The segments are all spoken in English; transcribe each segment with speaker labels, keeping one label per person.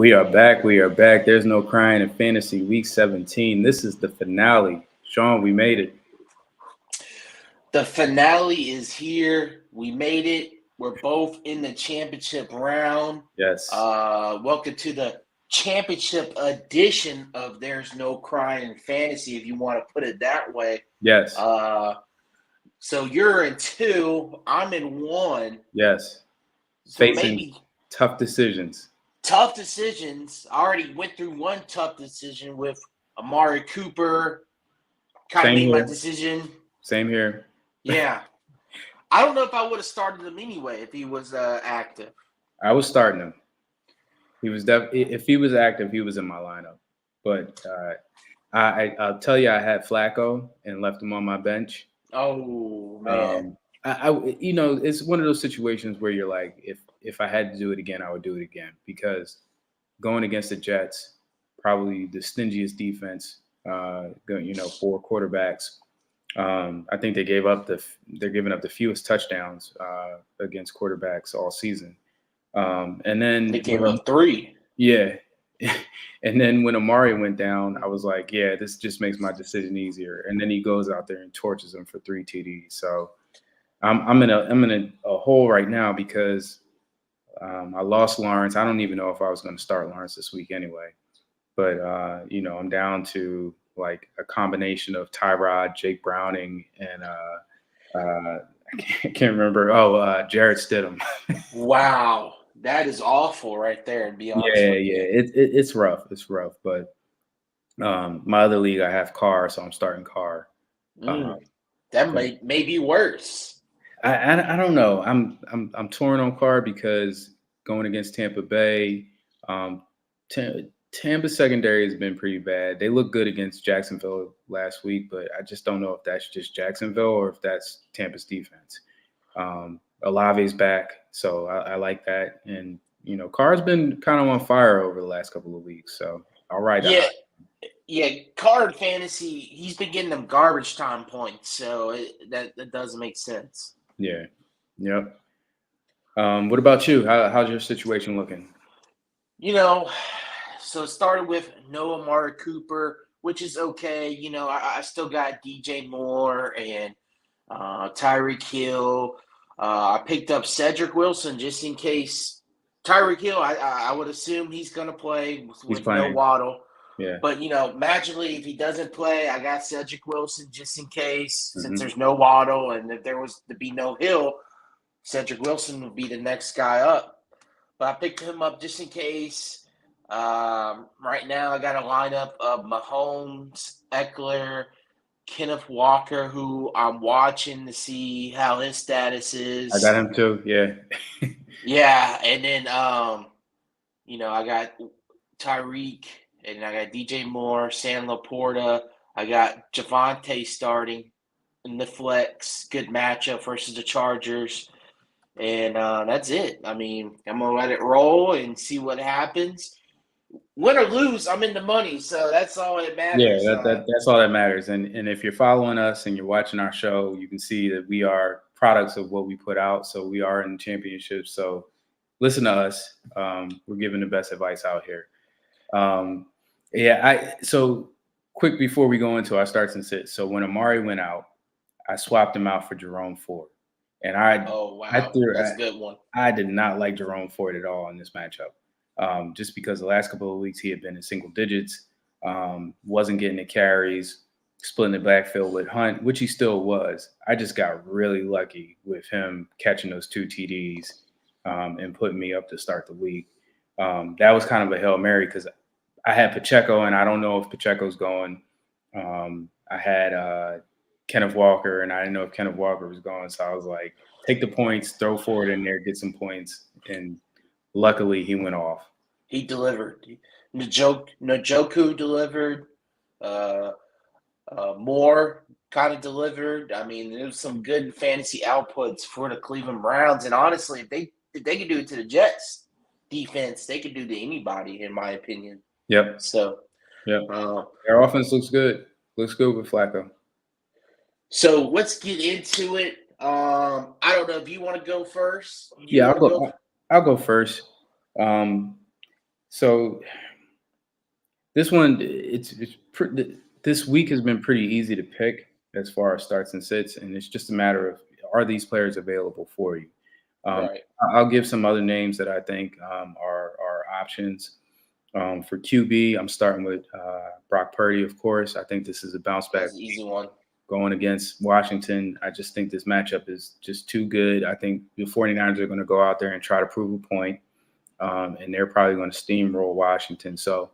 Speaker 1: We are back. We are back. There's no crying in fantasy week 17. This is the finale. Sean, we made it.
Speaker 2: The finale is here. We made it. We're both in the championship round.
Speaker 1: Yes.
Speaker 2: Welcome to the championship edition of There's No Crying in Fantasy, if you want to put it that way.
Speaker 1: Yes.
Speaker 2: So you're in 2. I'm in 1.
Speaker 1: Yes.
Speaker 2: So
Speaker 1: Facing
Speaker 2: maybe
Speaker 1: tough decisions.
Speaker 2: tough decisions. I already went through one tough decision with Amari Cooper. Kind of
Speaker 1: Same
Speaker 2: made my
Speaker 1: here.
Speaker 2: decision.
Speaker 1: Same here.
Speaker 2: Yeah. I don't know if I would have started him anyway if he was active.
Speaker 1: I was starting him. He was if he was active, he was in my lineup. But I'll tell you, I had Flacco and left him on my bench.
Speaker 2: Oh man.
Speaker 1: It's one of those situations where you're like, if I had to do it again, I would do it again, because going against the Jets, probably the stingiest defense, for quarterbacks. I think they're giving up the fewest touchdowns against quarterbacks all season. And then
Speaker 2: they gave up 3.
Speaker 1: Yeah. And then when Amari went down, I was like, yeah, this just makes my decision easier. And then he goes out there and torches him for 3 TDs. So I'm in a hole right now because I lost Lawrence. I don't even know if I was going to start Lawrence this week anyway. But I'm down to like a combination of Tyrod, Jake Browning, and I can't remember. Jared Stidham.
Speaker 2: Wow, that is awful right there. And be honest,
Speaker 1: yeah. It's rough. It's rough. But my other league, I have Carr, so I'm starting Carr.
Speaker 2: That may be worse.
Speaker 1: I don't know. I'm torn on Carr because going against Tampa Bay, Tampa's secondary has been pretty bad. They look good against Jacksonville last week, but I just don't know if that's just Jacksonville or if that's Tampa's defense. Olave's back, so I like that. And, Carr's been kind of on fire over the last couple of weeks, so I'll ride that.
Speaker 2: Yeah, Carr in fantasy, he's been getting them garbage time points, so that doesn't make sense.
Speaker 1: Yeah. Yep. What about you? How's your situation looking?
Speaker 2: So it started with no Amari Cooper, which is okay. I still got DJ Moore and Tyreek Hill. I picked up Cedric Wilson just in case. Tyreek Hill, I would assume he's going to play with no Waddle.
Speaker 1: Yeah.
Speaker 2: But, magically, if he doesn't play, I got Cedric Wilson just in case, since there's no Waddle. And if there was to be no Hill, Cedric Wilson would be the next guy up. But I picked him up just in case. Right now, I got a lineup of Mahomes, Eckler, Kenneth Walker, who I'm watching to see how his status is.
Speaker 1: I got him too, yeah.
Speaker 2: Yeah, and then, I got Tyreek, and I got DJ Moore, Sam Laporta. I got Javonte starting in the flex. Good matchup versus the Chargers. And that's it. I mean, I'm going to let it roll and see what happens. Win or lose, I'm in the money, so that's all that matters.
Speaker 1: Yeah, that's all that matters. And if you're following us and you're watching our show, you can see that we are products of what we put out. So we are in the championship. So listen to us. We're giving the best advice out here. So quick before we go into our starts and sits. So when Amari went out, I swapped him out for Jerome Ford. And
Speaker 2: that's a good one.
Speaker 1: I did not like Jerome Ford at all in this matchup. Just because the last couple of weeks he had been in single digits, wasn't getting the carries, splitting the backfield with Hunt, which he still was. I just got really lucky with him catching those 2 TDs and putting me up to start the week. That was kind of a Hail Mary because I had Pacheco, and I don't know if Pacheco's going. I had Kenneth Walker, and I didn't know if Kenneth Walker was going. So I was like, take the points, throw Ford in there, get some points, and luckily, he went off.
Speaker 2: He delivered. Njoku delivered. Moore kind of delivered. I mean, there was some good fantasy outputs for the Cleveland Browns. And honestly, if they could do it to the Jets defense, they could do it to anybody, in my opinion.
Speaker 1: Yep.
Speaker 2: So,
Speaker 1: their offense looks good. Looks good with Flacco.
Speaker 2: So let's get into it. I don't know if you want to go first.
Speaker 1: I'll go first. So this one, this week has been pretty easy to pick as far as starts and sits, and it's just a matter of, are these players available for you? Um,
Speaker 2: Right.
Speaker 1: I'll give some other names that I think are options. For QB, I'm starting with Brock Purdy, of course. I think this is a bounce back
Speaker 2: That's an easy one.
Speaker 1: going against Washington. I just think this matchup is just too good. I think the 49ers are going to go out there and try to prove a point, and they're probably going to steamroll Washington. So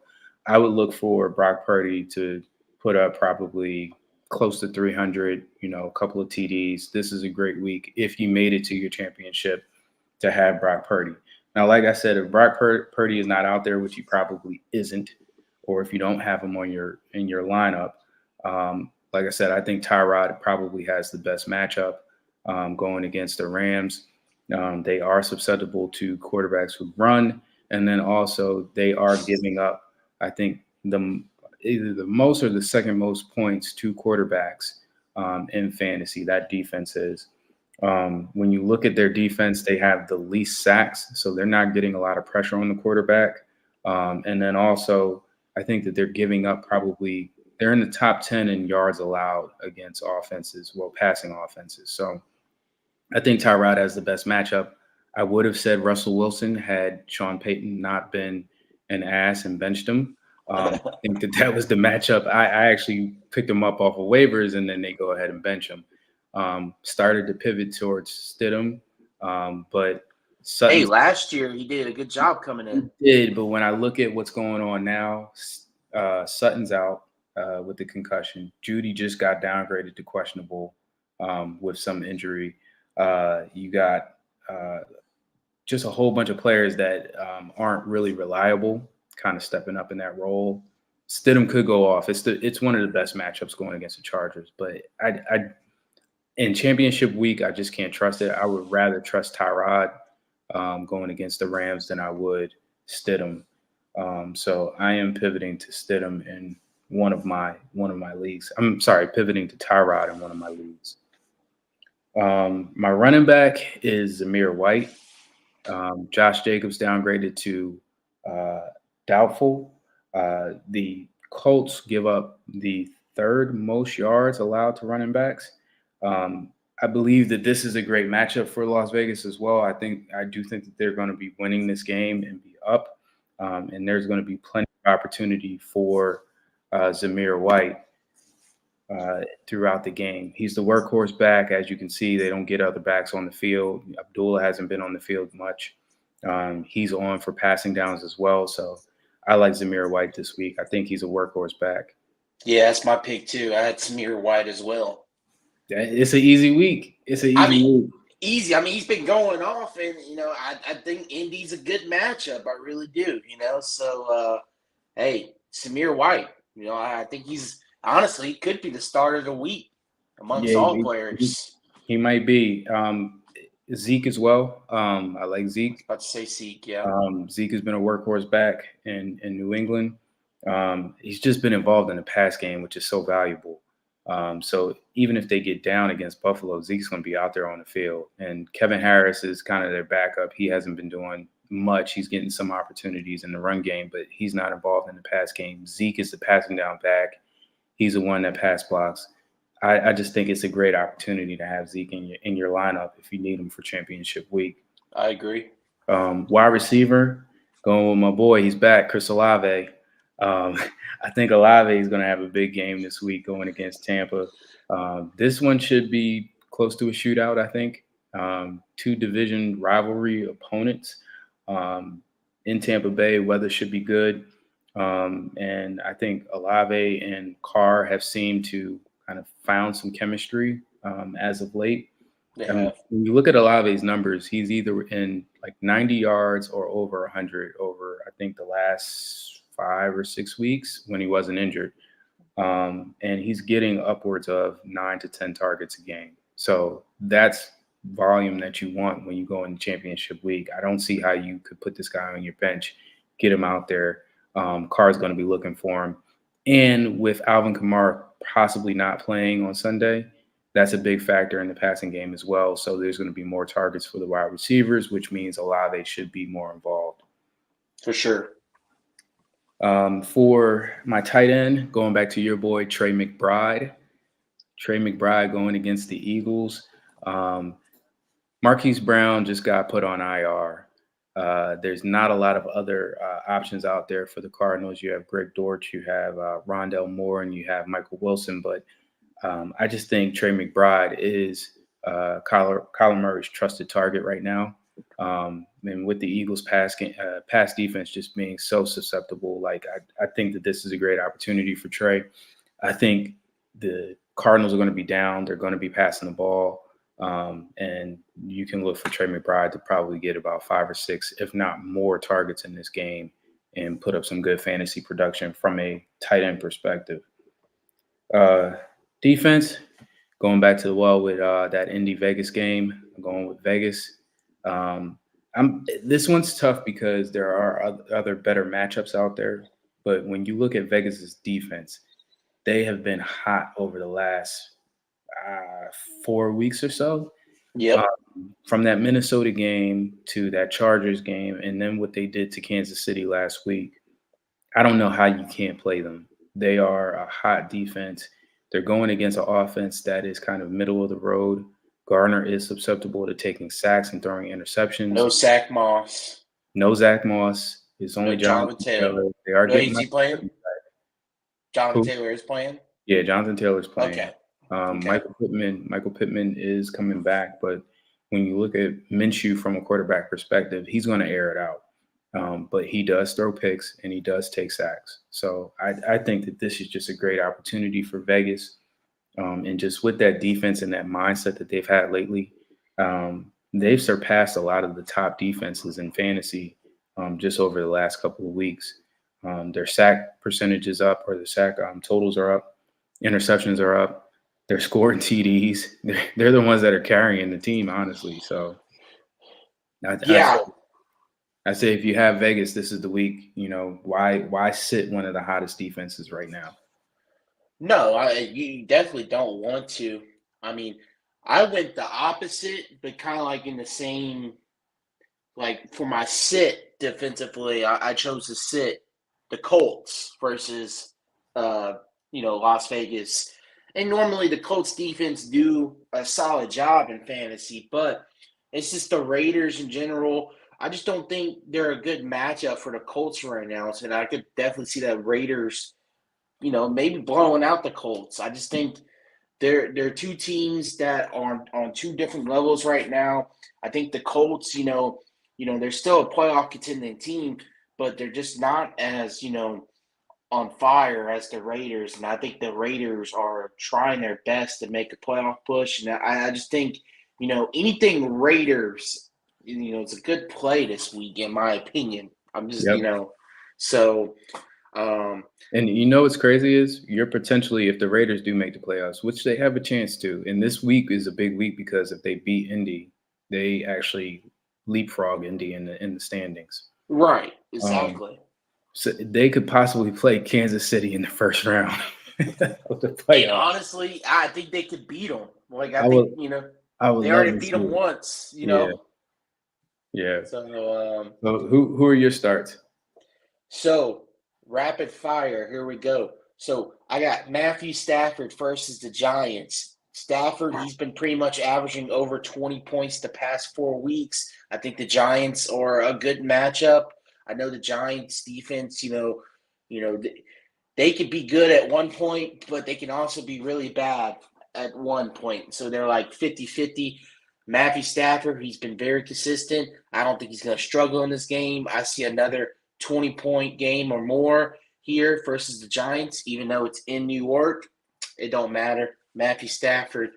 Speaker 1: I would look for Brock Purdy to put up probably close to 300, a couple of TDs. This is a great week if you made it to your championship to have Brock Purdy. Now, like I said, if Brock Purdy is not out there, which he probably isn't, or if you don't have him on in your lineup, like I said, I think Tyrod probably has the best matchup going against the Rams. They are susceptible to quarterbacks who run, and then also they are giving up, I think, either the most or the second most points to quarterbacks in fantasy. That defense is. When you look at their defense, they have the least sacks, so they're not getting a lot of pressure on the quarterback. And then also, I think that they're giving up they're in the top 10 in yards allowed against offenses, passing offenses. So I think Tyrod has the best matchup. I would have said Russell Wilson had Sean Payton not been an ass and benched him. I think that was the matchup. I actually picked him up off of waivers, and then they go ahead and bench him. Started to pivot towards Stidham, but
Speaker 2: Hey,
Speaker 1: Sutton
Speaker 2: last year he did a good job coming in.
Speaker 1: did. But when I look at what's going on now, Sutton's out with the concussion. Judy just got downgraded to questionable with some injury. You got just a whole bunch of players that aren't really reliable, kind of stepping up in that role. Stidham could go off. It's one of the best matchups going against the Chargers, but in championship week, I just can't trust it. I would rather trust Tyrod going against the Rams than I would Stidham. So I am pivoting to Stidham in one of my leagues. I'm sorry, pivoting to Tyrod in one of my leagues. My running back is Zamir White. Josh Jacobs downgraded to doubtful. The Colts give up the third most yards allowed to running backs. I believe that this is a great matchup for Las Vegas as well. I do think that they're going to be winning this game and be up, and there's going to be plenty of opportunity for Zamir White throughout the game. He's the workhorse back. As you can see, they don't get other backs on the field. Abdullah hasn't been on the field much. He's on for passing downs as well. So I like Zamir White this week. I think he's a workhorse back.
Speaker 2: Yeah, that's my pick too. I had Samir White as well.
Speaker 1: It's an easy week. Week.
Speaker 2: Easy. I mean, he's been going off, and I think Indy's a good matchup. I really do. So hey, Samir White. I think he's honestly could be the starter of the week amongst all players.
Speaker 1: He might be. Zeke as well. I like Zeke.
Speaker 2: About to say Zeke, yeah.
Speaker 1: Zeke has been a workhorse back in New England. He's just been involved in the pass game, which is so valuable. So even if they get down against Buffalo, Zeke's going to be out there on the field. And Kevin Harris is kind of their backup. He hasn't been doing much. He's getting some opportunities in the run game, but he's not involved in the pass game. Zeke is the passing down back. He's the one that pass blocks. I just think it's a great opportunity to have Zeke in your lineup if you need him for championship week.
Speaker 2: I agree.
Speaker 1: Wide receiver, going with my boy. He's back, Chris Olave. I think Olave is going to have a big game this week going against Tampa. This one should be close to a shootout, I think. Two division rivalry opponents in Tampa Bay. Weather should be good. And I think Olave and Carr have seemed to kind of found some chemistry as of late. When you look at Olave's numbers, he's either in like 90 yards or over 100 over, I think, the last 5 or 6 weeks when he wasn't injured. And he's getting upwards of 9 to 10 targets a game. So that's volume that you want when you go in championship week. I don't see how you could put this guy on your bench, get him out there. Carr's going to be looking for him. And with Alvin Kamara possibly not playing on Sunday, that's a big factor in the passing game as well. So there's going to be more targets for the wide receivers, which means Olave should be more involved.
Speaker 2: For sure.
Speaker 1: For my tight end, going back to your boy Trey McBride. Trey McBride going against the Eagles. Um, Marquise Brown just got put on IR. There's not a lot of other options out there for the Cardinals. You have Greg Dortch, you have Rondell Moore, and you have Michael Wilson. But I just think Trey McBride is Kyler Murray's trusted target right now. And with the Eagles' pass defense just being so susceptible, like I think that this is a great opportunity for Trey. I think the Cardinals are going to be down. They're going to be passing the ball. And you can look for Trey McBride to probably get about 5 or 6, if not more, targets in this game and put up some good fantasy production from a tight end perspective. Defense, going back to the well with that Indy Vegas game, I'm going with Vegas. This one's tough because there are other better matchups out there. But when you look at Vegas's defense, they have been hot over the last 4 weeks or so.
Speaker 2: Yep.
Speaker 1: From that Minnesota game to that Chargers game, and then what they did to Kansas City last week, I don't know how you can't play them. They are a hot defense. They're going against an offense that is kind of middle of the road. Gardner is susceptible to taking sacks and throwing interceptions.
Speaker 2: No Zach Moss.
Speaker 1: No Zach Moss. It's only Jonathan Taylor. They are getting.
Speaker 2: Is he playing? Jonathan Taylor is playing?
Speaker 1: Yeah, Jonathan Taylor's playing.
Speaker 2: Okay.
Speaker 1: Michael Pittman is coming back, but when you look at Minshew from a quarterback perspective, he's going to air it out. But he does throw picks and he does take sacks. So I think that this is just a great opportunity for Vegas. And just with that defense and that mindset that they've had lately, they've surpassed a lot of the top defenses in fantasy just over the last couple of weeks. Their sack percentage is up, or the sack totals are up. Interceptions are up. They're scoring TDs. They're the ones that are carrying the team, honestly. So, I say if you have Vegas, this is the week. You know, why sit one of the hottest defenses right now?
Speaker 2: No, you definitely don't want to. I mean, I went the opposite, but kind of like in the same. Like for my sit defensively, I chose to sit the Colts versus Las Vegas. And normally the Colts defense do a solid job in fantasy, but it's just the Raiders in general. I just don't think they're a good matchup for the Colts right now. So I could definitely see that Raiders, maybe blowing out the Colts. I just think they're two teams that are on two different levels right now. I think the Colts, they're still a playoff contending team, but they're just not as, on fire as the Raiders. And I think the Raiders are trying their best to make a playoff push. And I just think, anything Raiders, it's a good play this week, in my opinion. I'm just, so.
Speaker 1: And what's crazy is you're potentially, if the Raiders do make the playoffs, which they have a chance to, and this week is a big week because if they beat Indy, they actually leapfrog Indy in the standings.
Speaker 2: Right, exactly.
Speaker 1: So they could possibly play Kansas City in the first round of the
Speaker 2: playoffs. And honestly, I think they could beat them. Like I think they already beat them once.
Speaker 1: Yeah.
Speaker 2: So
Speaker 1: who are your starts?
Speaker 2: So rapid fire. Here we go. So I got Matthew Stafford versus the Giants. Stafford, he's been pretty much averaging over 20 points the past 4 weeks. I think the Giants are a good matchup. I know the Giants defense, they could be good at one point, but they can also be really bad at one point. So they're like 50-50. Matthew Stafford, he's been very consistent. I don't think he's going to struggle in this game. I see another 20-point game or more here versus the Giants, even though it's in New York. It don't matter. Matthew Stafford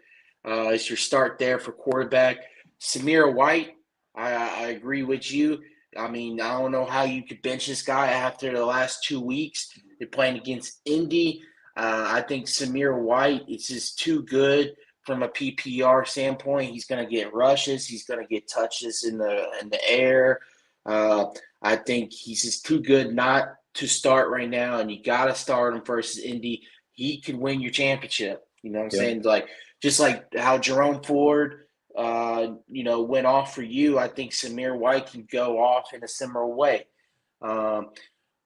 Speaker 2: is your start there for quarterback. Samir White, I agree with you. I mean, I don't know how you could bench this guy after the last 2 weeks. They're playing against Indy. I think Samir White is just too good from a PPR standpoint. He's going to get rushes. He's going to get touches in the air. I think he's just too good not to start right now, and you got to start him versus Indy. He can win your championship. You know what I'm saying? Like just like how Jerome Ford went off for you. I think Samir White can go off in a similar way.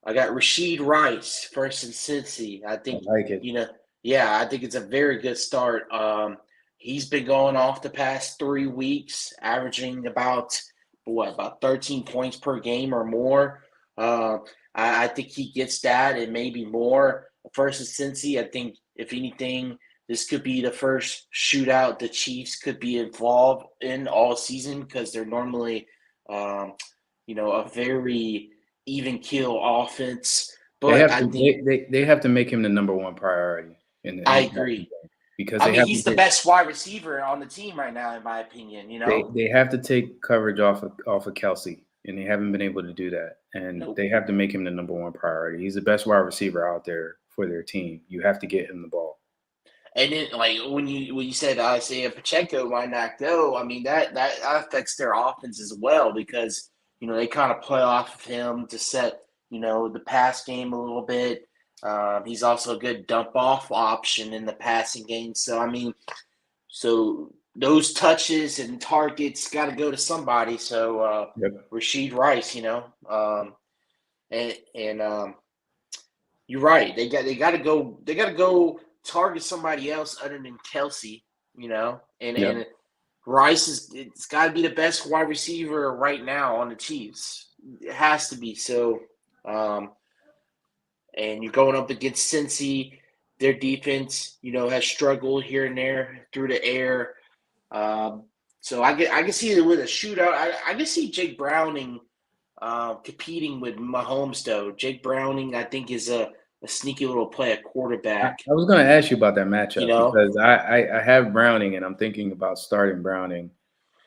Speaker 2: I got Rasheed Rice versus Cincy. I
Speaker 1: I
Speaker 2: think,
Speaker 1: like it.
Speaker 2: yeah, I think it's a very good start. He's been going off the past 3 weeks, averaging about 13 points per game or more. Uh, I think he gets that and maybe more versus Cincy. I think if anything, this could be the first shootout the Chiefs could be involved in all season because they're normally, a very even kill offense.
Speaker 1: They
Speaker 2: But
Speaker 1: have
Speaker 2: I
Speaker 1: to
Speaker 2: think
Speaker 1: they have to make him the number one priority in
Speaker 2: I
Speaker 1: the passing
Speaker 2: agree.
Speaker 1: game because
Speaker 2: I
Speaker 1: they
Speaker 2: mean,
Speaker 1: have to
Speaker 2: he's the
Speaker 1: get
Speaker 2: best wide receiver on the team right now, in my opinion.
Speaker 1: they have to take coverage off of Kelsey, and they haven't been able to do that. And
Speaker 2: Nope.
Speaker 1: they have to make him the number one priority. He's the best wide receiver out there for their team. You have to get him the ball.
Speaker 2: And then, like when you said Isaiah Pacheco might not go, I mean that affects their offense as well because they kind of play off of him to set the pass game a little bit. He's also a good dump off option in the passing game. So I mean, so those touches and targets got to go to somebody. So
Speaker 1: Yep.
Speaker 2: Rasheed Rice, and you're right. They got to go target somebody else other than Kelsey, and
Speaker 1: Yep.
Speaker 2: Rice it's got to be the best wide receiver right now on the Chiefs. It has to be. So, and you're going up against Cincy. Their defense, has struggled here and there through the air. So I can see it with a shootout. I can see Jake Browning competing with Mahomes, though. Jake Browning, I think, is a sneaky little play at
Speaker 1: I,
Speaker 2: quarterback.
Speaker 1: I was going to ask you about that
Speaker 2: You
Speaker 1: matchup
Speaker 2: know,
Speaker 1: because I have Browning and I'm thinking about starting Browning.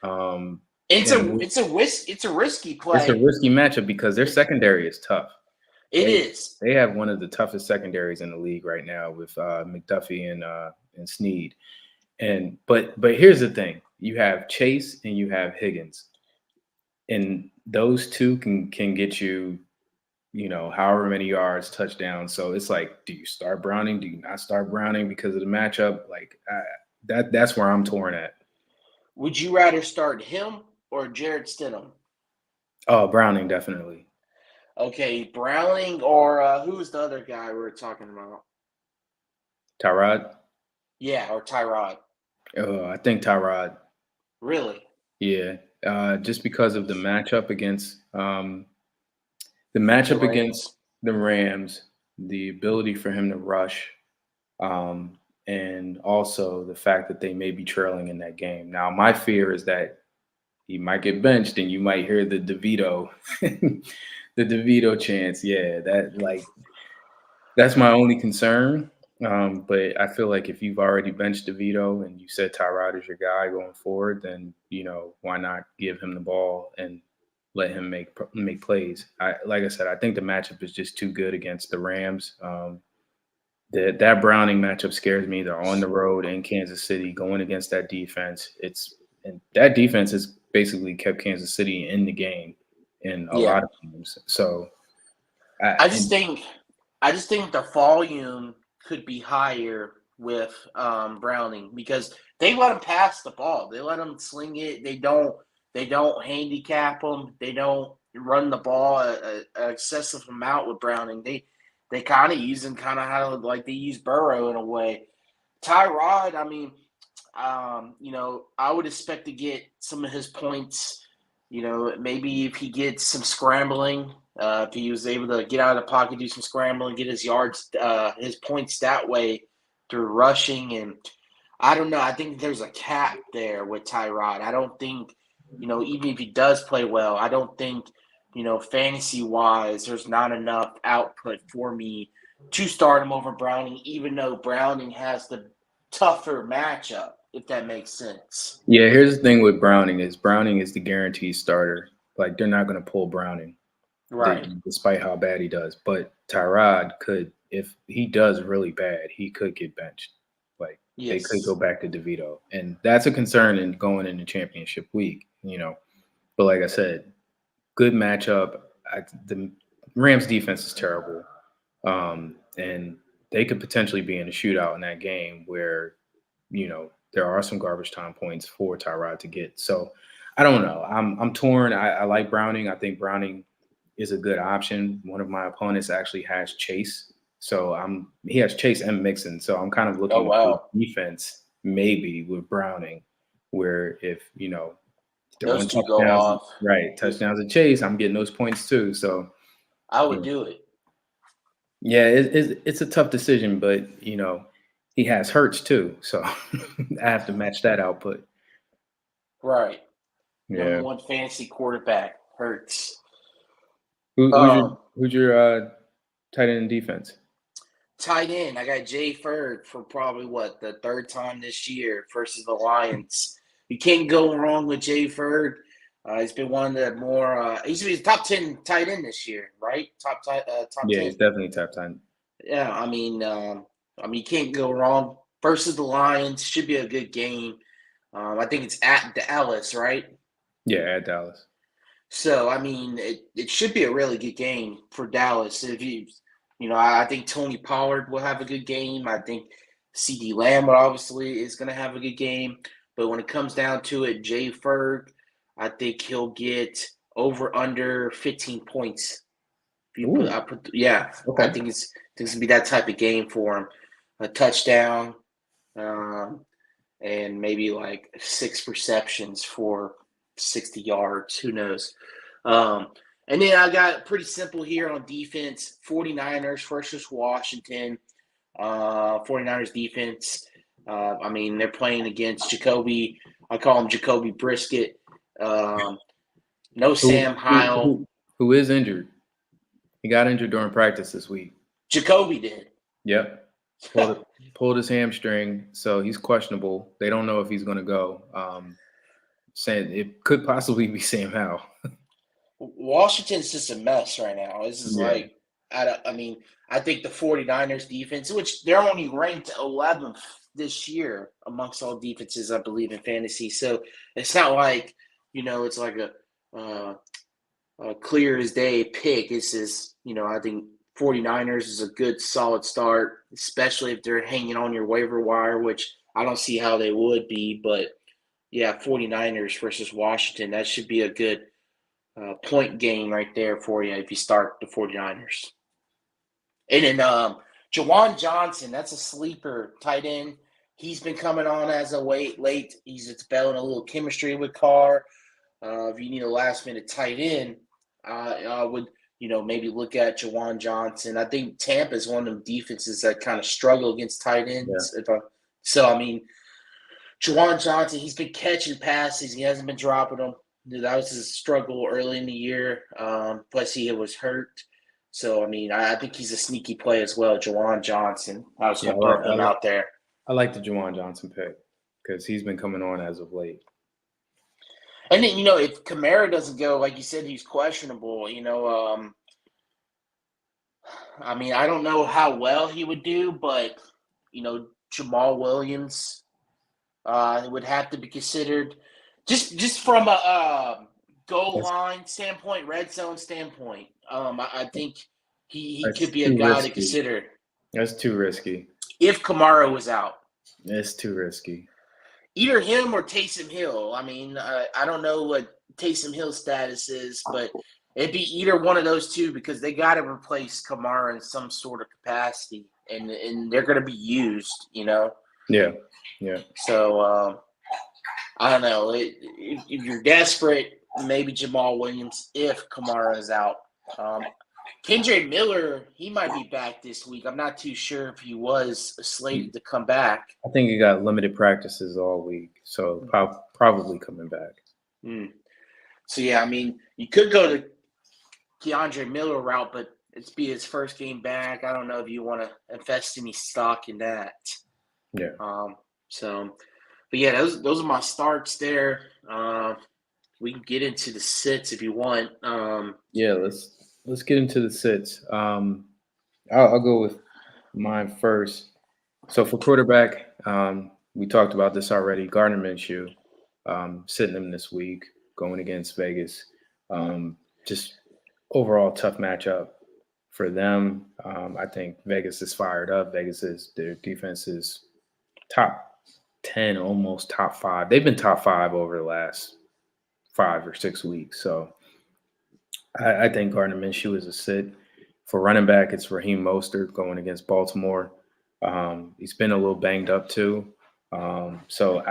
Speaker 1: Um,
Speaker 2: it's a
Speaker 1: and
Speaker 2: it's a it's a risky
Speaker 1: it's a
Speaker 2: play.
Speaker 1: risky matchup because their
Speaker 2: It,
Speaker 1: secondary is tough.
Speaker 2: it
Speaker 1: They
Speaker 2: is.
Speaker 1: they have one of the toughest secondaries in the league right now with McDuffie and Snead. And but here's the thing: you have Chase and you have Higgins, and those two can get you, however many yards, touchdowns. So it's like, do you start Browning? Do you not start Browning because of the matchup? Like that's where I'm torn at.
Speaker 2: Would you rather start him or Jared Stidham?
Speaker 1: Oh, Browning definitely.
Speaker 2: Okay, Browning or who's the other guy we were talking about?
Speaker 1: Tyrod.
Speaker 2: Yeah, or Tyrod.
Speaker 1: I think Tyrod.
Speaker 2: Really?
Speaker 1: Yeah, just because of the
Speaker 2: The
Speaker 1: matchup against
Speaker 2: Rams.
Speaker 1: the Rams, the ability for him to rush, um, and also the fact that they may be trailing in that game. Now, my fear is that he might get benched, and you might hear the DeVito, the DeVito chants. Yeah, that's my only concern. But I feel like if you've already benched DeVito and you said Tyrod is your guy going forward, then why not give him the ball and let him make plays. Like I said, I think the matchup is just too good against the Rams. That Browning matchup scares me. They're on the road in Kansas City going against that defense. And that defense has basically kept Kansas City in the game in a
Speaker 2: Yeah.
Speaker 1: lot of games. So
Speaker 2: I just
Speaker 1: and
Speaker 2: think I just think the volume could be higher with Browning because they let him pass the ball. They let him sling it. They don't handicap him. They don't run the ball a excessive amount with Browning. They kind of use him kind of how like they use Burrow in a way. Tyrod, I mean, I would expect to get some of his points. Maybe if he gets some scrambling, if he was able to get out of the pocket, do some scrambling, get his yards, his points that way through rushing. And I don't know. I think there's a cap there with Tyrod. I don't think, even if he does play well, I don't think, fantasy wise, there's not enough output for me to start him over Browning, even though Browning has the tougher matchup, if that makes sense.
Speaker 1: yeah, here's the thing with Browning is the guaranteed starter. Like they're not going to pull Browning,
Speaker 2: Right.
Speaker 1: despite how bad he does. But Tyrod could, if he does really bad, he could get benched. Like they could go
Speaker 2: Yes.
Speaker 1: back to DeVito, and that's a concern in going into championship week. But like I said, good matchup. The Rams defense is terrible, and they could potentially be in a shootout in that game where there are some garbage time points for Tyrod to get. So I don't know. I'm torn. I like Browning. I think Browning is a good option. One of my opponents actually has Chase. So he has Chase and Mixon. So I'm kind of
Speaker 2: Oh,
Speaker 1: looking for
Speaker 2: wow.
Speaker 1: defense maybe with Browning, where if,
Speaker 2: Those
Speaker 1: throwing
Speaker 2: two go
Speaker 1: touchdowns,
Speaker 2: off.
Speaker 1: right, touchdowns and Chase, I'm getting those points too. So
Speaker 2: I
Speaker 1: yeah,
Speaker 2: would do it.
Speaker 1: yeah, it's a tough decision, but he has Hurts too. So I have to match that output.
Speaker 2: Right. Number
Speaker 1: Yeah.
Speaker 2: one fantasy quarterback. Hurts.
Speaker 1: Who's your tight end defense?
Speaker 2: Tight end, I got Jay Ferg for probably the third time this year versus the Lions. You can't go wrong with Jay Ferg. He's been one of the more. He's top 10 tight end this year, right? Top
Speaker 1: Yeah,
Speaker 2: 10.
Speaker 1: he's definitely top 10.
Speaker 2: Yeah, you can't go wrong versus the Lions. Should be a good game. I think it's at Dallas, right?
Speaker 1: Yeah, at Dallas.
Speaker 2: So it should be a really good game for Dallas. If I think Tony Pollard will have a good game. I think CD Lamb obviously is going to have a good game. But when it comes down to it, Jay Ferg, I think he'll get over under 15 points. If you
Speaker 1: Ooh,
Speaker 2: yeah, I
Speaker 1: okay.
Speaker 2: think it's gonna be that type of game for him. A touchdown, and maybe like 6 receptions for 60 yards. Who knows? Um, and then I got pretty simple here on defense. 49ers versus Washington. 49ers defense. They're playing against Jacoby. I call him Jacoby Brisket. No
Speaker 1: Who,
Speaker 2: Sam
Speaker 1: who
Speaker 2: Howell.
Speaker 1: who who is injured? He got injured during practice this week.
Speaker 2: Jacoby did.
Speaker 1: Yep. Pulled his hamstring, so he's questionable. They don't know if he's going to go. Saying it could possibly be Sam Howell.
Speaker 2: Washington's just a mess right now. This is
Speaker 1: Yeah.
Speaker 2: like, I think the 49ers defense, which they're only ranked 11th this year amongst all defenses, I believe, in fantasy. So it's not like, it's like a clear as day pick. It's just, I think 49ers is a good solid start, especially if they're hanging on your waiver wire, which I don't see how they would be. But yeah, 49ers versus Washington, that should be a good point game right there for you if you start the 49ers. And then Jawan Johnson, that's a sleeper tight end. He's been coming on as a late. He's developing a little chemistry with Carr. If you need a last minute tight end, I would maybe look at Jawan Johnson. I think Tampa is one of them defenses that kind of struggle against tight ends.
Speaker 1: Yeah.
Speaker 2: Jawan Johnson, he's been catching passes. He hasn't been dropping them. That was his struggle early in the year. Plus, he was hurt. So, I think he's a sneaky play as well. Jawan Johnson. I was going to throw him out there.
Speaker 1: I like the Juwan Johnson pick because he's been coming on as of late.
Speaker 2: And then, if Kamara doesn't go, like you said, he's questionable. I don't know how well he would do, but, Jamal Williams would have to be considered just from a goal line standpoint, red zone standpoint. I think he could be a guy to consider.
Speaker 1: That's too risky.
Speaker 2: If Kamara was out.
Speaker 1: It's too risky.
Speaker 2: Either him or Taysom Hill. I don't know what Taysom Hill's status is, but it'd be either one of those two because they got to replace Kamara in some sort of capacity, and they're going to be used,
Speaker 1: Yeah.
Speaker 2: So I don't know. If you're desperate, maybe Jamal Williams if Kamara is out. Kendre Miller, he might be back this week. I'm not too sure if he was slated to come back.
Speaker 1: I think he got limited practices all week, so probably coming back.
Speaker 2: So, yeah, you could go to Kendre Miller route, but it's be his first game back. I don't know if you want to invest any stock in that.
Speaker 1: Yeah.
Speaker 2: But yeah, those are my starts there. We can get into the sits if you want.
Speaker 1: Yeah, let's get into the sits. I'll go with mine first. So for quarterback, we talked about this already. Gardner Minshew, sitting him this week, going against Vegas. Just overall tough matchup for them. I think Vegas is fired up. Their defense is top 10, almost top 5. They've been top 5 over the last 5 or 6 weeks. So I think Gardner Minshew is a sit. For running back, it's Raheem Mostert going against Baltimore. He's been a little banged up too. So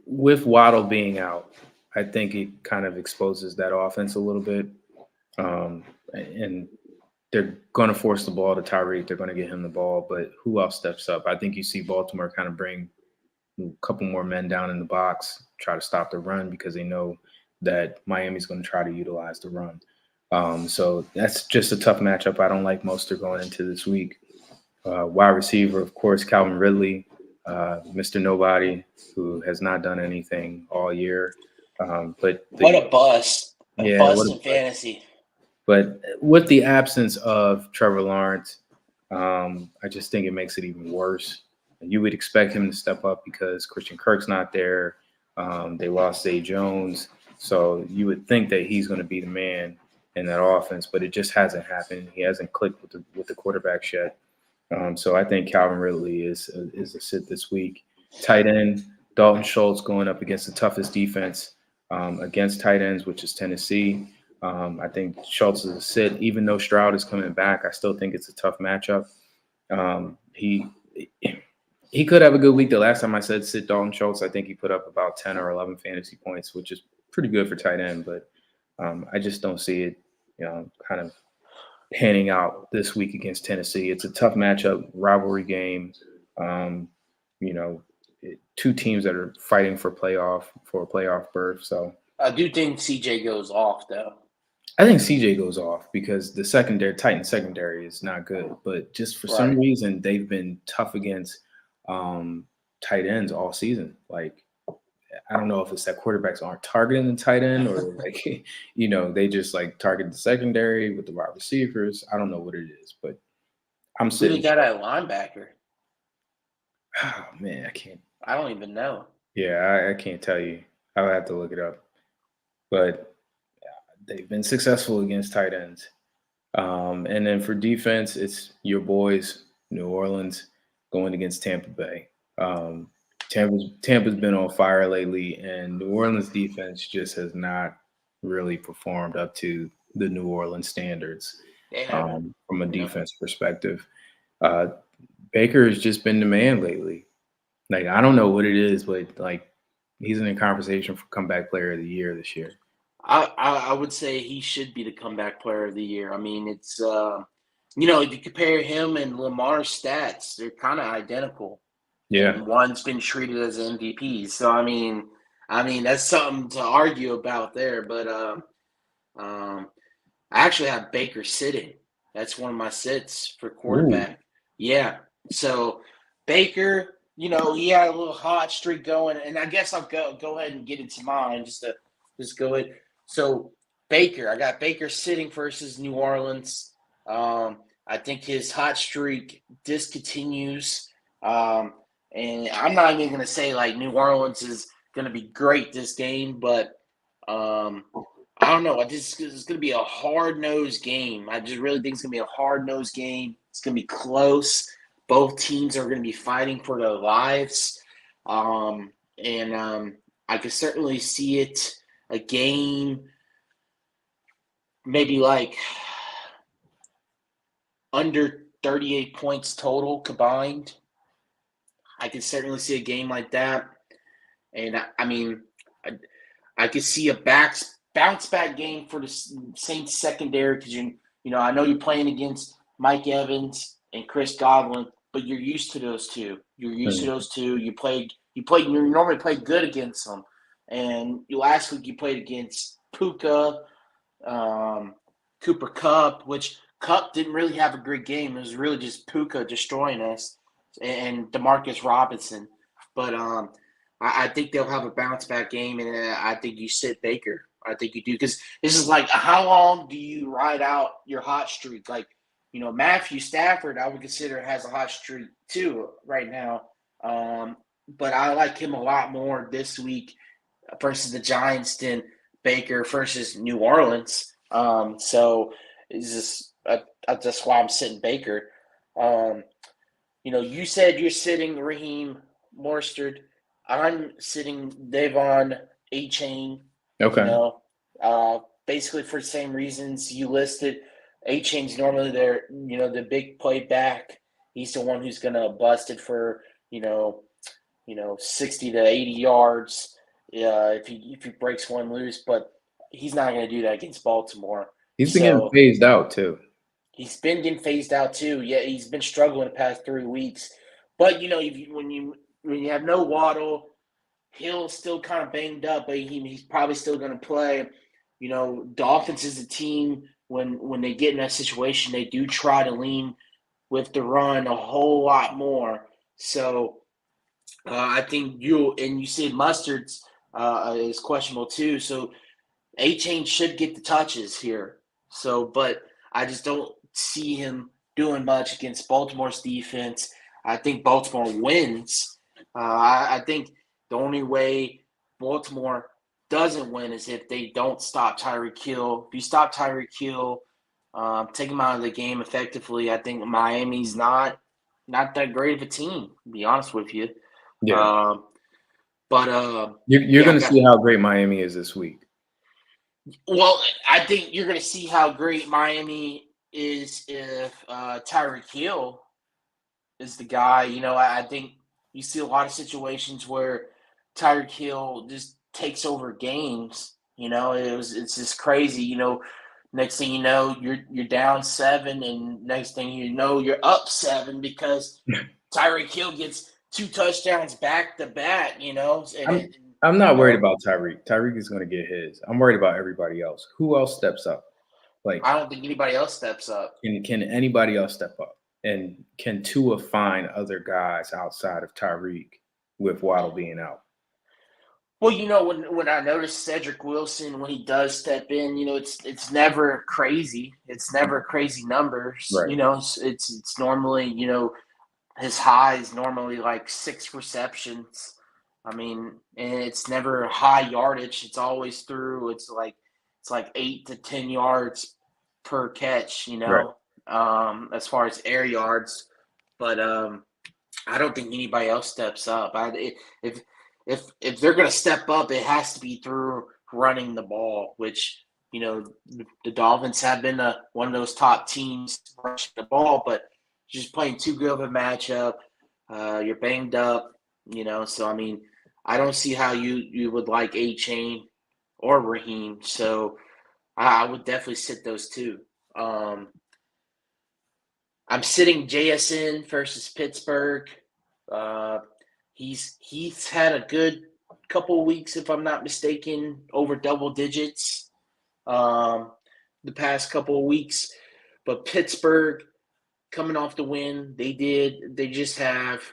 Speaker 1: with Waddle being out, I think it kind of exposes that offense a little bit. And they're going to force the ball to Tyreek. They're going to get him the ball, but who else steps up? I think you see Baltimore kind of bring a couple more men down in the box, try to stop the run because they know that Miami's going to try to utilize the run. So that's just a tough matchup. I don't like Mostert going into this week. Wide receiver, of course, Calvin Ridley, Mr. Nobody, who has not done anything all year.
Speaker 2: What a bust. A
Speaker 1: Yeah,
Speaker 2: bust in fantasy.
Speaker 1: But with the absence of Trevor Lawrence, I just think it makes it even worse. You would expect him to step up because Christian Kirk's not there. They lost Zay Jones. So you would think that he's going to be the man in that offense, but it just hasn't happened. He hasn't clicked with the quarterbacks yet. So I think Calvin Ridley is a sit this week. Tight end, Dalton Schultz going up against the toughest defense against tight ends, which is Tennessee. I think Schultz is a sit. Even though Stroud is coming back, I still think it's a tough matchup. He could have a good week. The last time I said sit Dalton Schultz, I think he put up about 10 or 11 fantasy points, which is pretty good for tight end. But I just don't see it, kind of panning out this week against Tennessee. It's a tough matchup, rivalry game. Two teams that are fighting for a playoff berth. So
Speaker 2: I do think CJ goes off though.
Speaker 1: I think CJ goes off because the Titan secondary is not good. But just for some reason, they've been tough against tight ends all season. Like, I don't know if it's that quarterbacks aren't targeting the tight end or they just like target the secondary with the wide receivers. I don't know what it is, but I'm sitting.
Speaker 2: Who got a linebacker?
Speaker 1: Oh man, I can't.
Speaker 2: I don't even know.
Speaker 1: Yeah, I can't tell you. I'll have to look it up. But they've been successful against tight ends. And then for defense, it's your boys, New Orleans, going against Tampa Bay. Tampa's been on fire lately, and New Orleans defense just has not really performed up to the New Orleans standards from a defense perspective. Baker has just been the man lately. Like, I don't know what it is, but like he's in a conversation for comeback player of the year this year.
Speaker 2: I would say he should be the comeback player of the year. I mean, it's if you compare him and Lamar's stats, they're kind of identical.
Speaker 1: Yeah,
Speaker 2: and one's been treated as an MVP. So I mean that's something to argue about there. But I actually have Baker sitting. That's one of my sits for quarterback. Ooh. Yeah. So Baker, he had a little hot streak going, and I guess I'll go ahead and get into mine just go ahead. So Baker, I got Baker sitting versus New Orleans. I think his hot streak discontinues. And I'm not even going to say like New Orleans is going to be great this game, but I don't know. It's going to be a hard-nosed game. I just really think it's going to be a hard-nosed game. It's going to be close. Both teams are going to be fighting for their lives. And I could certainly see it a game maybe like under 38 points total combined. I could certainly see a game like that. And I could see a bounce back game for the Saints secondary because I know you're playing against Mike Evans and Chris Godwin, but you're used to those two. You normally play good against them. And last week you played against Puka, Cooper Kupp, which Kupp didn't really have a great game. It was really just Puka destroying us and Demarcus Robinson. But I think they'll have a bounce back game, and I think you sit Baker. I think you do because this is like how long do you ride out your hot streak? Like, Matthew Stafford, I would consider has a hot streak too right now. But I like him a lot more this week versus the Giants than Baker versus New Orleans. So it's just that's why I'm sitting Baker. You said you're sitting Raheem Mostert. I'm sitting Devon A-Chain.
Speaker 1: Okay.
Speaker 2: basically for the same reasons you listed. A-Chain's normally the big play back. He's the one who's going to bust it for, 60 to 80 yards if he breaks one loose, but he's not going to do that against Baltimore.
Speaker 1: He's been getting phased out too.
Speaker 2: He's been getting phased out too. Yeah, he's been struggling the past 3 weeks. But when you have no Waddle, Hill's still kind of banged up, but he's probably still going to play. Dolphins is a team when they get in that situation, they do try to lean with the run a whole lot more. So I think you said Mustard's is questionable too. So A-Chain should get the touches here. So, but I just don't see him doing much against Baltimore's defense. I think Baltimore wins. I think the only way Baltimore doesn't win is if they don't stop Tyreek Hill. If you stop Tyreek Hill, take him out of the game effectively, I think Miami's not that great of a team, to be honest with you.
Speaker 1: Yeah.
Speaker 2: But
Speaker 1: you're going to see how great Miami is this week.
Speaker 2: Well, I think you're going to see how great Miami is if Tyreek Hill is the guy. I think you see a lot of situations where Tyreek Hill just takes over games. It's just crazy. Next thing you know, you're down 7, and next thing you know, you're up 7 because Tyreek Hill gets 2 touchdowns back to back.
Speaker 1: I'm not worried about Tyreek. Tyreek is going to get his. I'm worried about everybody else. Who else steps up?
Speaker 2: I don't think anybody else steps up.
Speaker 1: Can anybody else step up? And can Tua find other guys outside of Tyreek with Waddle being out?
Speaker 2: Well, when I notice Cedric Wilson, when he does step in, it's never crazy. It's never crazy numbers.
Speaker 1: Right.
Speaker 2: It's normally, his high is normally like 6 receptions. I mean, and it's never high yardage. It's always through. It's like 8 to 10 yards per catch.
Speaker 1: Right.
Speaker 2: As far as air yards, but I don't think anybody else steps up. If they're going to step up, it has to be through running the ball, which the Dolphins have been one of those top teams rushing the ball, but just playing too good of a matchup. You're banged up, So I mean, I don't see how you would like A-Chain or Raheem. So I would definitely sit those two. I'm sitting JSN versus Pittsburgh. He's had a good couple of weeks, if I'm not mistaken, over double digits the past couple of weeks. But Pittsburgh coming off the win, they just have,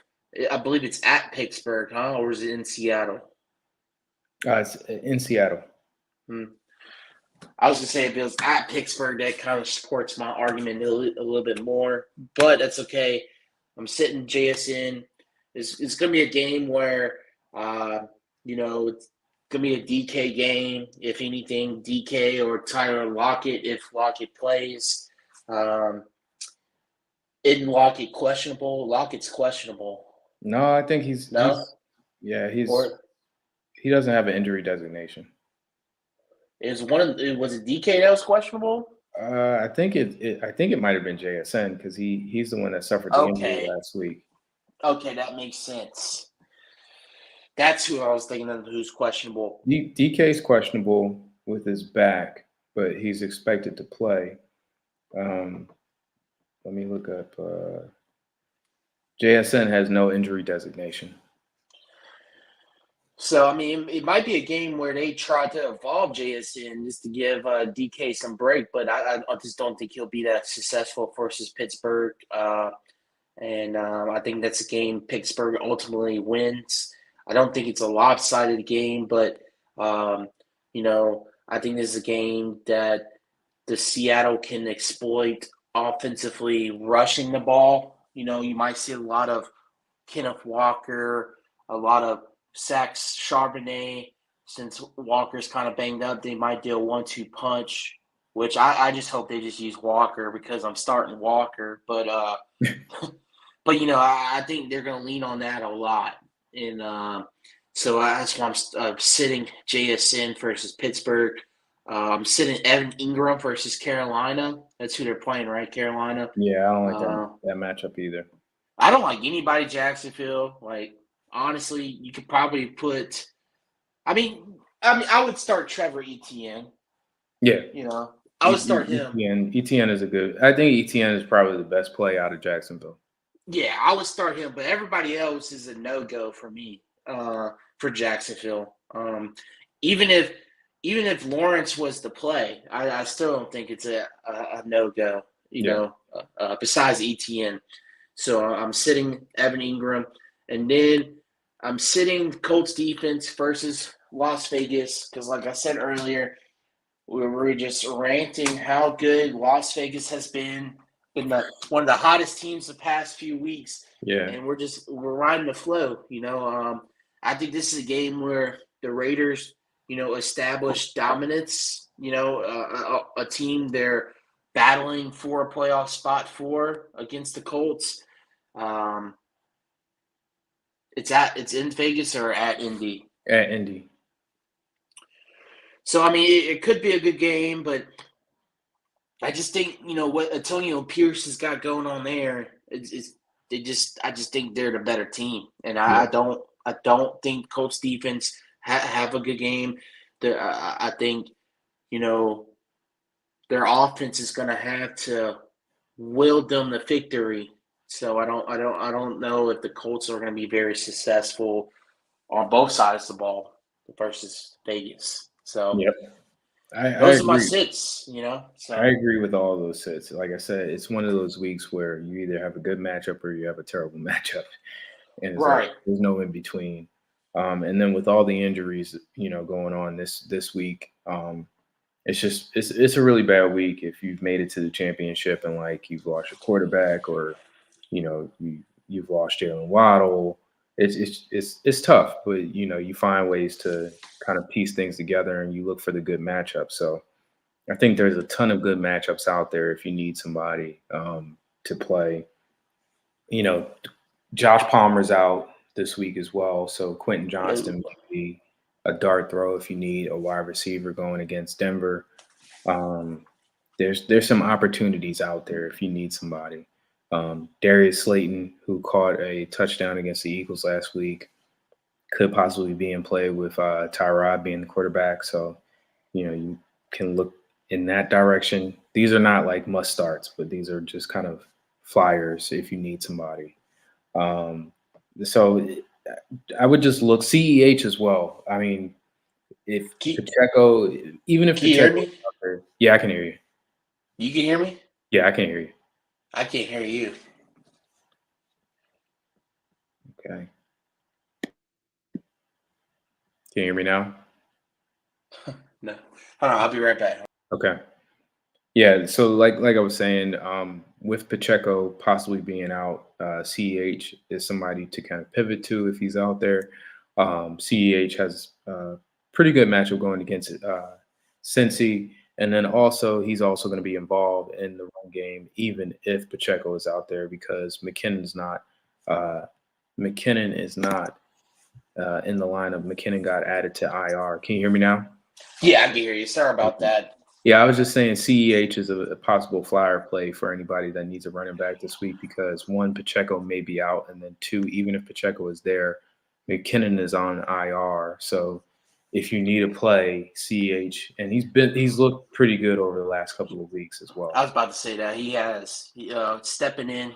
Speaker 2: I believe it's at Pittsburgh, huh? Or is it in Seattle?
Speaker 1: It's in Seattle.
Speaker 2: I was going to say if it was at Pittsburgh, that kind of supports my argument a little bit more. But that's okay. I'm sitting JSN. It's going to be a game where, it's going to be a DK game. If anything, DK or Tyler Lockett, if Lockett plays. Isn't Lockett questionable? Lockett's questionable.
Speaker 1: No, I think he's
Speaker 2: no.
Speaker 1: He doesn't have an injury designation.
Speaker 2: Was it DK that was questionable?
Speaker 1: I think it might have been JSN because he's the one that suffered the injury last week.
Speaker 2: Okay, that makes sense. That's who I was thinking of who's questionable.
Speaker 1: DK's questionable with his back, but he's expected to play. Let me look up. JSN has no injury designation.
Speaker 2: So, I mean, it might be a game where they try to evolve JSN just to give DK some break, but I just don't think he'll be that successful versus Pittsburgh. And I think that's a game Pittsburgh ultimately wins. I don't think it's a lopsided game, but, I think this is a game that the Seattle can exploit offensively rushing the ball. You might see a lot of Kenneth Walker, a lot of sacks Charbonnet. Since Walker's kind of banged up, they might do a 1-2 punch, which I just hope they just use Walker because I'm starting Walker. But I think they're going to lean on that a lot. And so that's why I'm sitting JSN versus Pittsburgh. I'm sitting Evan Ingram versus Carolina. That's who they're playing, right? Carolina.
Speaker 1: Yeah, I don't like
Speaker 2: Uh,
Speaker 1: that matchup either.
Speaker 2: I don't like anybody Jacksonville. Like, honestly, you could probably put. I would start Trevor Etienne.
Speaker 1: Yeah,
Speaker 2: I would start him.
Speaker 1: ETN is a good. I think ETN is probably the best play out of Jacksonville.
Speaker 2: Yeah, I would start him, but everybody else is a no-go for me. For Jacksonville. Even if Lawrence was to play, I still don't think it's a no-go.
Speaker 1: Yeah.
Speaker 2: Besides ETN. So I'm sitting Evan Ingram, and then I'm sitting Colts defense versus Las Vegas because, like I said earlier, we were just ranting how good Las Vegas has been one of the hottest teams the past few weeks,
Speaker 1: Yeah.
Speaker 2: and we're riding the flow. I think this is a game where the Raiders, establish dominance. A team they're battling for a playoff spot for against the Colts. It's in Vegas or at Indy.
Speaker 1: At Indy.
Speaker 2: So I mean, it could be a good game, but I just think what Antonio Pierce has got going on there. I just think they're the better team, and I don't think Colts defense have a good game. I think their offense is going to have to will them the victory. So I don't know if the Colts are going to be very successful on both sides of the ball versus Vegas. So
Speaker 1: yep. I
Speaker 2: those are my
Speaker 1: agree.
Speaker 2: sits, So
Speaker 1: I agree with all those sits. Like I said, it's one of those weeks where you either have a good matchup or you have a terrible matchup, and it's like there's no in between. And then with all the injuries, going on this week, it's a really bad week if you've made it to the championship and like you've lost your quarterback or you've lost Jalen Waddle. It's tough, but you find ways to kind of piece things together and you look for the good matchup. So I think there's a ton of good matchups out there if you need somebody to play. Josh Palmer's out this week as well, so Quentin Johnston may be a dart throw if you need a wide receiver going against Denver. There's some opportunities out there if you need somebody. Darius Slayton, who caught a touchdown against the Eagles last week, could possibly be in play with Tyrod being the quarterback. So, you can look in that direction. These are not like must starts, but these are just kind of flyers if you need somebody. So I would just look CEH as well. I mean, if Pacheco, even if
Speaker 2: can you
Speaker 1: Pacheco,
Speaker 2: hear me?
Speaker 1: Yeah, I can hear you.
Speaker 2: You can hear me?
Speaker 1: Yeah, I can hear you.
Speaker 2: I can't hear you.
Speaker 1: Okay. Can you hear me now?
Speaker 2: No. Hold on, I'll be right back.
Speaker 1: Okay. Yeah, so like I was saying, with Pacheco possibly being out, CEH is somebody to kind of pivot to if he's out there. CEH has a pretty good matchup going against Cincy, and then he's also going to be involved in the run game, even if Pacheco is out there because McKinnon is not in the lineup. McKinnon got added to IR. Can you hear me now?
Speaker 2: Yeah, I can hear you. Sorry about that.
Speaker 1: Yeah, I was just saying CEH is a possible flyer play for anybody that needs a running back this week because one, Pacheco may be out, and then two, even if Pacheco is there, McKinnon is on IR. So if you need a play, CEH, and he's looked pretty good over the last couple of weeks as well.
Speaker 2: I was about to say that he has stepping in,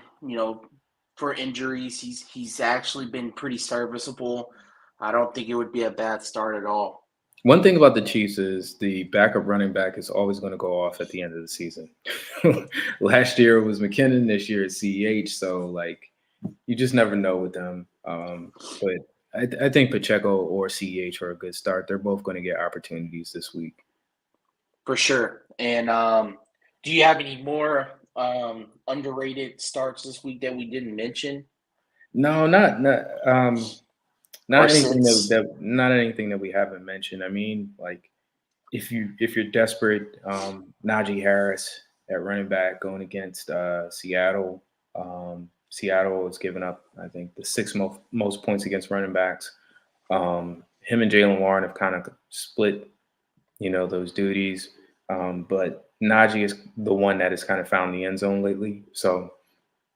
Speaker 2: for injuries. He's actually been pretty serviceable. I don't think it would be a bad start at all.
Speaker 1: One thing about the Chiefs is the backup running back is always going to go off at the end of the season. Last year it was McKinnon, this year it's CEH. So like, you just never know with them. But I think Pacheco or CEH are a good start. They're both going to get opportunities this week.
Speaker 2: For sure. And do you have any more underrated starts this week that we didn't mention?
Speaker 1: No, not anything that we haven't mentioned. I mean, like if you're desperate, Najee Harris at running back going against Seattle. Seattle has given up, I think, the sixth most points against running backs. Him and Jalen Warren have kind of split those duties. But Najee is the one that has kind of found the end zone lately. So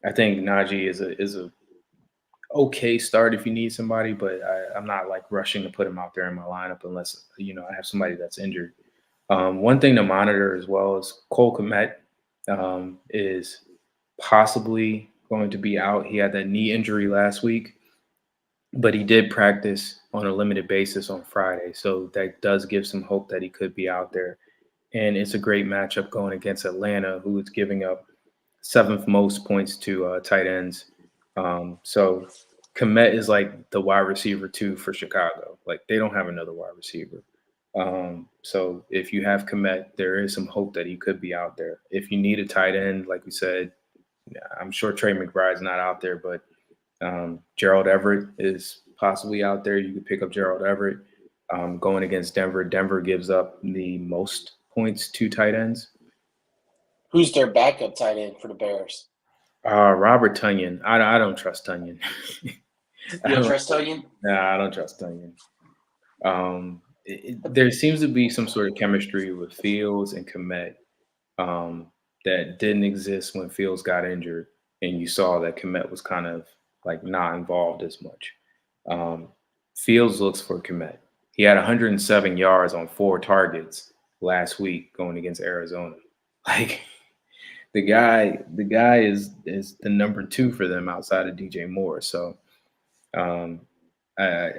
Speaker 1: I think Najee is a okay start if you need somebody, but I'm not like rushing to put him out there in my lineup unless I have somebody that's injured. One thing to monitor as well is Cole Kmet is possibly going to be out. He had that knee injury last week, but he did practice on a limited basis on Friday, so that does give some hope that he could be out there. And it's a great matchup going against Atlanta, who is giving up seventh most points to tight ends. So Komet is like the wide receiver two for Chicago. Like they don't have another wide receiver. So if you have Komet, there is some hope that he could be out there. If you need a tight end, like we said, I'm sure Trey McBride's not out there, but Gerald Everett is possibly out there. You could pick up Gerald Everett. Going against Denver, Denver gives up the most points to tight ends.
Speaker 2: Who's their backup tight end for the Bears?
Speaker 1: Robert Tunyon. I don't trust Tunyon.
Speaker 2: You don't trust Tunyon?
Speaker 1: Nah, I don't trust Tunyon. There seems to be some sort of chemistry with Fields and Komet that didn't exist when Fields got injured, and you saw that Komet was kind of like not involved as much. Fields looks for Komet. He had 107 yards on 4 targets last week going against Arizona. Like the guy is the number 2 for them outside of DJ Moore. So I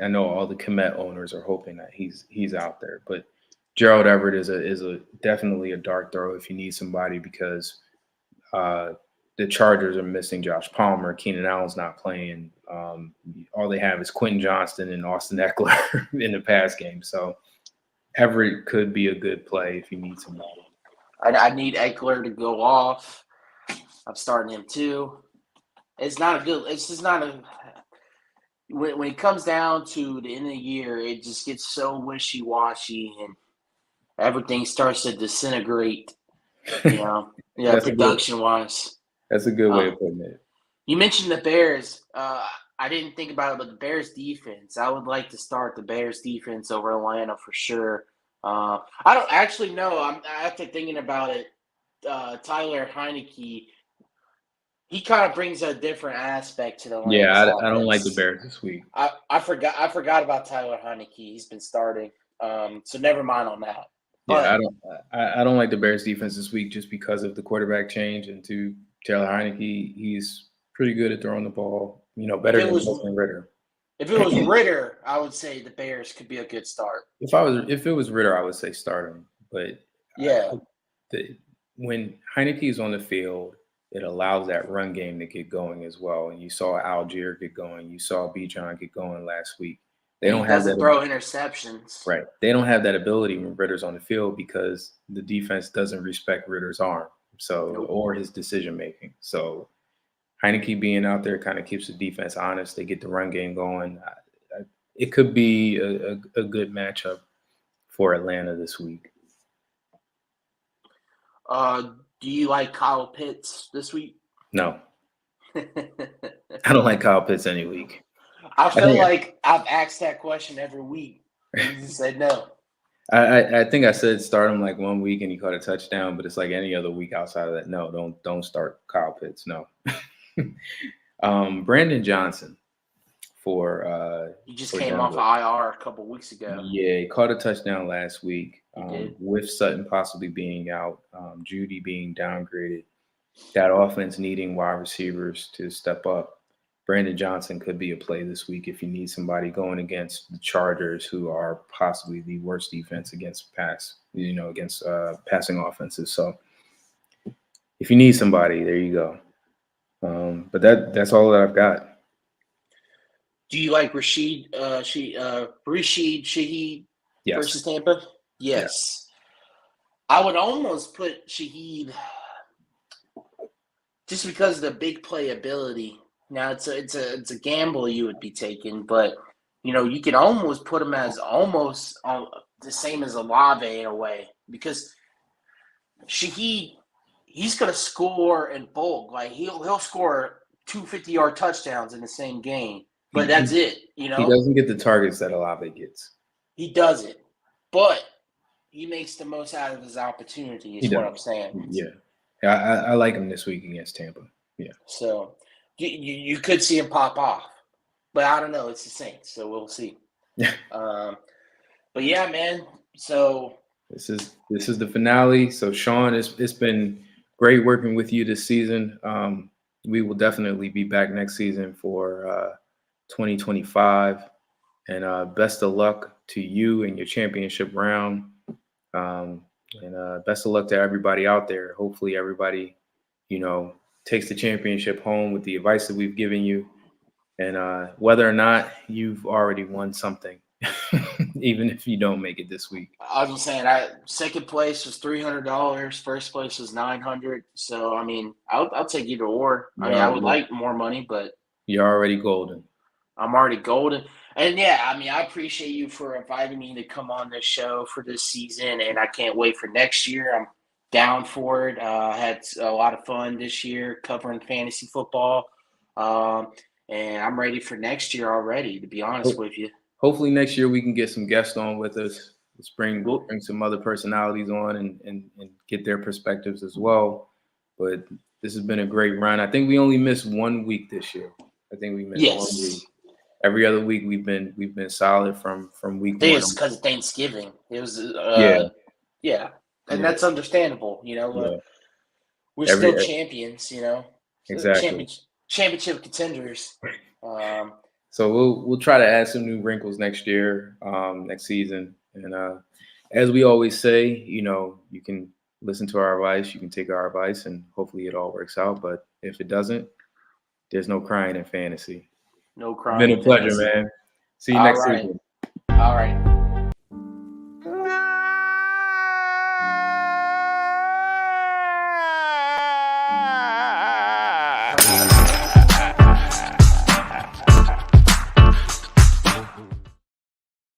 Speaker 1: know all the Komet owners are hoping that he's out there, but Gerald Everett is a definitely a dark throw if you need somebody because the Chargers are missing Josh Palmer. Keenan Allen's not playing. All they have is Quentin Johnston and Austin Eckler in the pass game. So Everett could be a good play if you need somebody.
Speaker 2: I need Eckler to go off. I'm starting him too. It's just not a. When it comes down to the end of the year, it just gets so wishy-washy and everything starts to disintegrate, production-wise.
Speaker 1: That's a good way of putting it.
Speaker 2: You mentioned the Bears. I didn't think about it, but the Bears defense. I would like to start the Bears defense over Atlanta for sure. I don't actually know. After thinking about it, Tyler Heineke, he kind of brings a different aspect to the Lions.
Speaker 1: Yeah, I don't like the Bears this week.
Speaker 2: I forgot about Tyler Heineke. He's been starting. So never mind on that.
Speaker 1: Yeah, I don't like the Bears defense this week just because of the quarterback change and to Taylor Heineke, he's pretty good at throwing the ball. Better than Desmond Ridder.
Speaker 2: If it was Ridder, I would say the Bears could be a good start.
Speaker 1: If it was Ridder, I would say start him. But
Speaker 2: yeah,
Speaker 1: when Heineke is on the field, it allows that run game to get going as well. And you saw Algier get going. You saw Bijan get going last week. They don't have that.
Speaker 2: Throw interceptions.
Speaker 1: Right. They don't have that ability when Ridder's on the field because the defense doesn't respect Ridder's arm. Or his decision making. So Heineke being out there kind of keeps the defense honest. They get the run game going. It could be a good matchup for Atlanta this week.
Speaker 2: Do you like Kyle Pitts this week?
Speaker 1: No. I don't like Kyle Pitts any week.
Speaker 2: I feel like I've asked that question every week. You said no.
Speaker 1: I think I said start him like 1 week and he caught a touchdown, but it's like any other week outside of that. No, don't start Kyle Pitts. No. Brandon Johnson for
Speaker 2: he just came off IR a couple weeks ago.
Speaker 1: Yeah, he caught a touchdown last week with Sutton possibly being out, Judy being downgraded. That offense needing wide receivers to step up. Brandon Johnson could be a play this week if you need somebody going against the Chargers, who are possibly the worst defense against passing offenses. So if you need somebody, there you go. But that's all that I've got.
Speaker 2: Do you like Rashid Shaheed versus Tampa? Yes. I would almost put Shaheed just because of the big playability. Now it's a gamble you would be taking, but you can almost put him as almost the same as Olave in a way because Shaheed, he's gonna score in bulk. Like he'll score 2 50-yard touchdowns in the same game, but that's it. He
Speaker 1: doesn't get the targets that Olave gets.
Speaker 2: He doesn't, but he makes the most out of his opportunity.
Speaker 1: He
Speaker 2: Is what
Speaker 1: does.
Speaker 2: I'm saying.
Speaker 1: Yeah. I like him this week against Tampa. Yeah.
Speaker 2: So you could see him pop off, but I don't know. It's the Saints, so we'll see. But yeah, man. So
Speaker 1: this is the finale. So Sean, it's been great working with you this season. We will definitely be back next season for 2025. And best of luck to you and your championship round. And best of luck to everybody out there. Hopefully everybody, takes the championship home with the advice that we've given you. And whether or not you've already won something, even if you don't make it this week.
Speaker 2: I was just saying, second place was $300. First place was $900. So I mean, I'll take either or. I mean, I would like more money, but
Speaker 1: you're already golden.
Speaker 2: I'm already golden. And yeah, I mean, I appreciate you for inviting me to come on this show for this season, and I can't wait for next year. I'm down for it. I had a lot of fun this year covering fantasy football, and I'm ready for next year already, to be honest with you.
Speaker 1: Hopefully next year we can get some guests on with us. Let's bring some other personalities on and get their perspectives as well. But this has been a great run. I think we only missed 1 week this year. I think we missed 1 week. Every other week we've been solid from week one.
Speaker 2: It's because of Thanksgiving. It was and that's understandable. We're still champions.
Speaker 1: Exactly.
Speaker 2: Championship contenders.
Speaker 1: So we'll try to add some new wrinkles next year, next season. And as we always say, you can listen to our advice, you can take our advice, and hopefully it all works out. But if it doesn't, there's no crying in fantasy.
Speaker 2: No crying.
Speaker 1: It's been a pleasure, man. See you next season.
Speaker 2: All right.